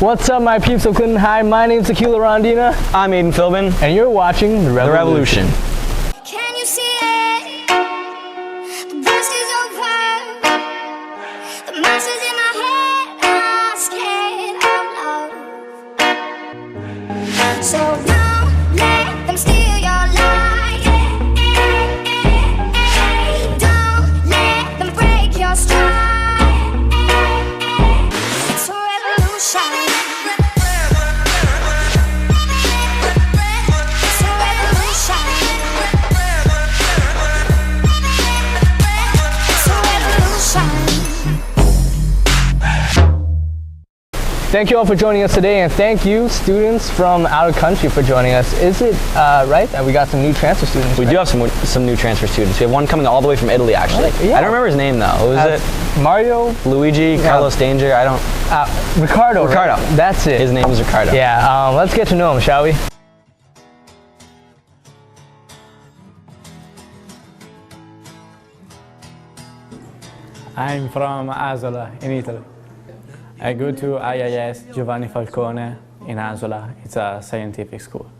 What's up, my peeps of Clinton High? My name's Akila Rondina. I'm Aiden Philbin. And you're watching The Revolution. Can you see it? The worst is over. The monsters in my head are scared of love. So don't let them steal your light. Don't let them break your stride. It's a revolution. Thank you all for joining us today, and thank you, students from out of country, for joining us. Is it right that we got some new transfer students? We do have some new transfer students. We have one coming all the way from Italy, actually. Yeah. I don't remember his name, though. What was it? Mario? Luigi? Yeah. Carlos Danger? I don't... Ricardo. Ricardo. Right? That's it. His name is Ricardo. Yeah, let's get to know him, shall we? I'm from Asola in Italy. I go to IIS Giovanni Falcone in Asola. It's a scientific school.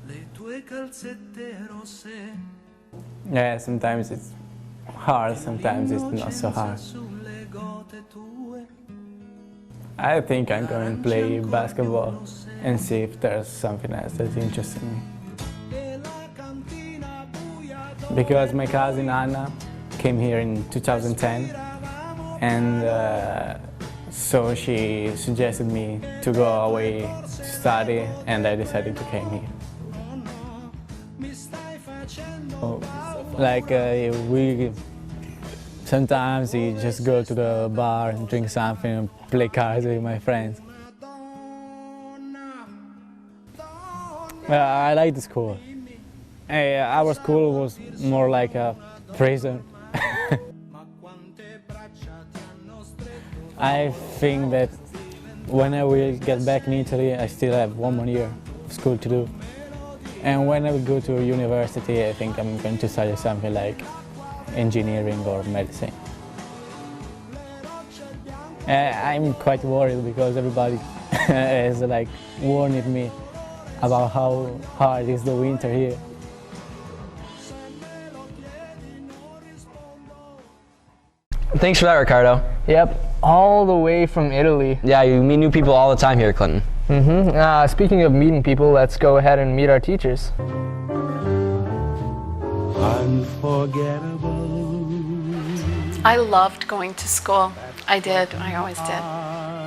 Yeah, sometimes it's hard, sometimes it's not so hard. I think I'm going to play basketball and see if there's something else that interests me. Because my cousin Anna came here in 2010, and so she suggested me to go away to study, and I decided to come here. Sometimes we just go to the bar and drink something and play cards with my friends. I like the school. Our school was more like a prison. I think that when I will get back in Italy, I still have 1 more year of school to do. And when I will go to university, I think I'm going to study something like engineering or medicine. I'm quite worried because everybody is like warning me about how hard is the winter here. Thanks for that, Ricardo. Yep, all the way from Italy. Yeah, you meet new people all the time here at Clinton. Speaking of meeting people, let's go ahead and meet our teachers. Unforgettable. I loved going to school. I did. I always did.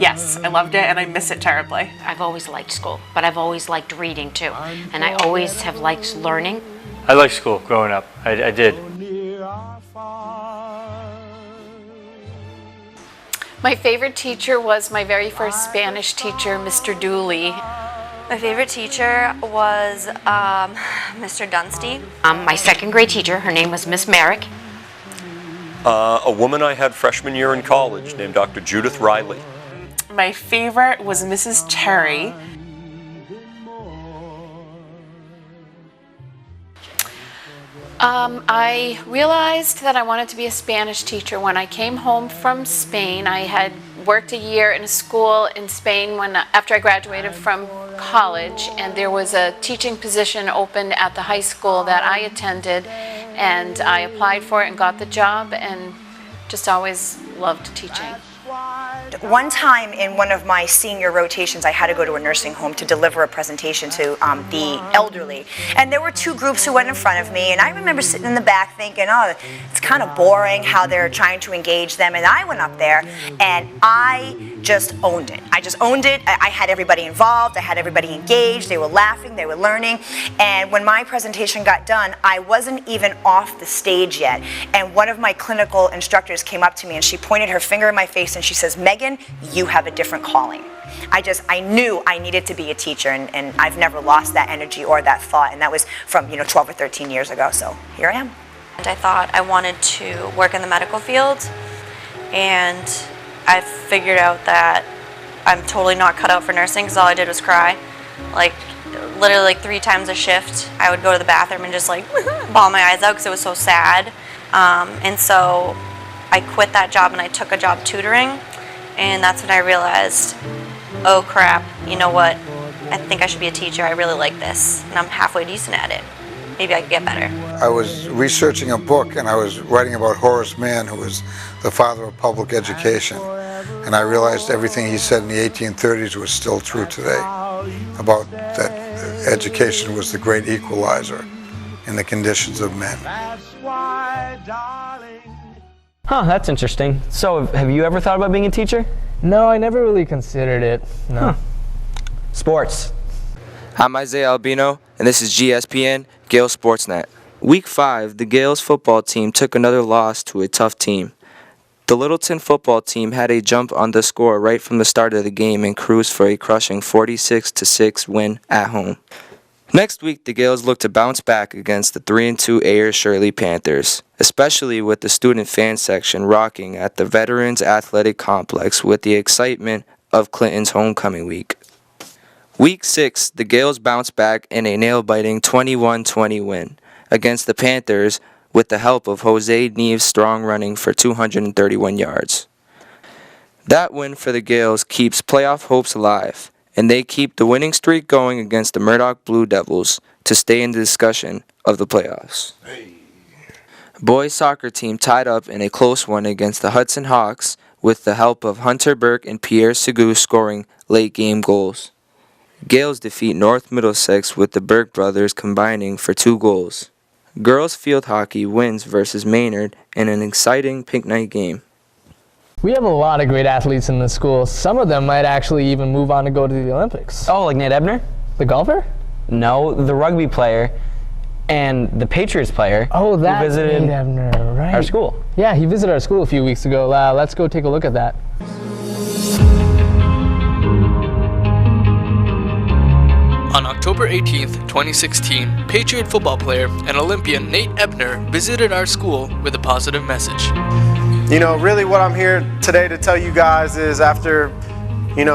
Yes, I loved it and I miss it terribly. I've always liked school, but I've always liked reading too. And I always have liked learning. I liked school growing up. I did. My favorite teacher was my very first Spanish teacher, Mr. Dooley. My favorite teacher was Mr. Dunstey. My second grade teacher, her name was Miss Merrick. A woman I had freshman year in college named Dr. Judith Riley. My favorite was Mrs. Terry. I realized that I wanted to be a Spanish teacher when I came home from Spain. I had worked a year in a school in Spain after I graduated from college, and there was a teaching position open at the high school that I attended, and I applied for it and got the job, and just always loved teaching. One time in one of my senior rotations, I had to go to a nursing home to deliver a presentation to the elderly. And there were two groups who went in front of me, and I remember sitting in the back thinking, oh, it's kind of boring how they're trying to engage them. And I went up there, and I just owned it. I just owned it. I had everybody involved. I had everybody engaged. They were laughing. They were learning. And when my presentation got done, I wasn't even off the stage yet. And one of my clinical instructors came up to me, and she pointed her finger in my face, and she says, Megan, you have a different calling. I knew I needed to be a teacher, and I've never lost that energy or that thought, and that was from 12 or 13 years ago, so here I am. And I thought I wanted to work in the medical field, and I figured out that I'm totally not cut out for nursing because all I did was cry. Literally 3 times a shift, I would go to the bathroom and just bawl my eyes out because it was so sad. And so I quit that job and I took a job tutoring, and that's when I realized oh crap, you know what, I think I should be a teacher, I really like this, and I'm halfway decent at it. Maybe I could get better. I was researching a book and I was writing about Horace Mann, who was the father of public education. And I realized everything he said in the 1830s was still true today, about that education was the great equalizer in the conditions of men. Huh, that's interesting. So, have you ever thought about being a teacher? No, I never really considered it. No. Huh. Sports. I'm Isaiah Albino, and this is GSPN, Gale Sportsnet. Week 5, the Gales football team took another loss to a tough team. The Littleton football team had a jump on the score right from the start of the game and cruised for a crushing 46-6 win at home. Next week, the Gales look to bounce back against the 3-2 Ayers Shirley Panthers, especially with the student fan section rocking at the Veterans Athletic Complex with the excitement of Clinton's homecoming week. Week 6, the Gales bounce back in a nail-biting 21-20 win against the Panthers with the help of Jose Neve's strong running for 231 yards. That win for the Gales keeps playoff hopes alive, and they keep the winning streak going against the Murdoch Blue Devils to stay in the discussion of the playoffs. Boys soccer team tied up in a close one against the Hudson Hawks with the help of Hunter Burke and Pierre Seguin scoring late-game goals. Gales defeat North Middlesex with the Burke brothers combining for 2 goals. Girls field hockey wins versus Maynard in an exciting pink night game. We have a lot of great athletes in the school. Some of them might actually even move on to go to the Olympics. Oh, like Nate Ebner? The golfer? No, the rugby player and the Patriots player. Oh, that who visited Nate Ebner, right? our school. Yeah, he visited our school a few weeks ago. Let's go take a look at that. On October 18th, 2016, Patriot football player and Olympian Nate Ebner visited our school with a positive message. You know, really what I'm here today to tell you guys is after,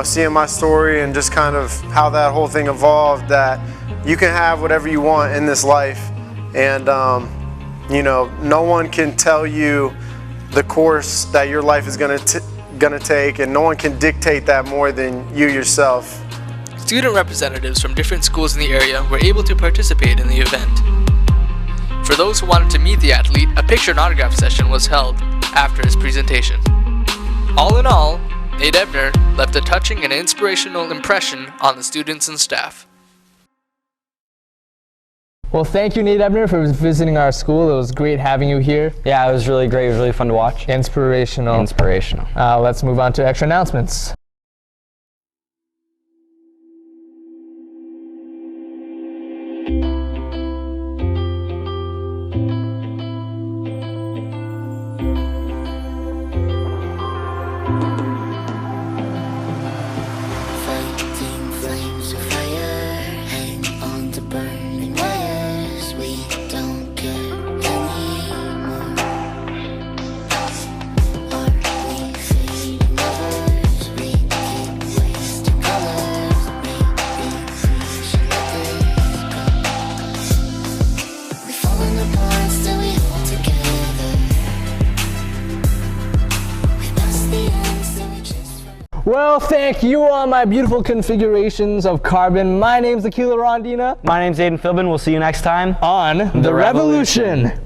seeing my story and just kind of how that whole thing evolved, that you can have whatever you want in this life. And, no one can tell you the course that your life is gonna take, and no one can dictate that more than you yourself. Student representatives from different schools in the area were able to participate in the event. For those who wanted to meet the athlete, a picture and autograph session was held after his presentation. All in all, Nate Ebner left a touching and inspirational impression on the students and staff. Well, thank you, Nate Ebner, for visiting our school. It was great having you here. Yeah, it was really great. It was really fun to watch. Inspirational. Let's move on to extra announcements. Well, thank you on my beautiful configurations of carbon. My name's Akila Rondina. My name's Aiden Philbin. We'll see you next time on The Revolution.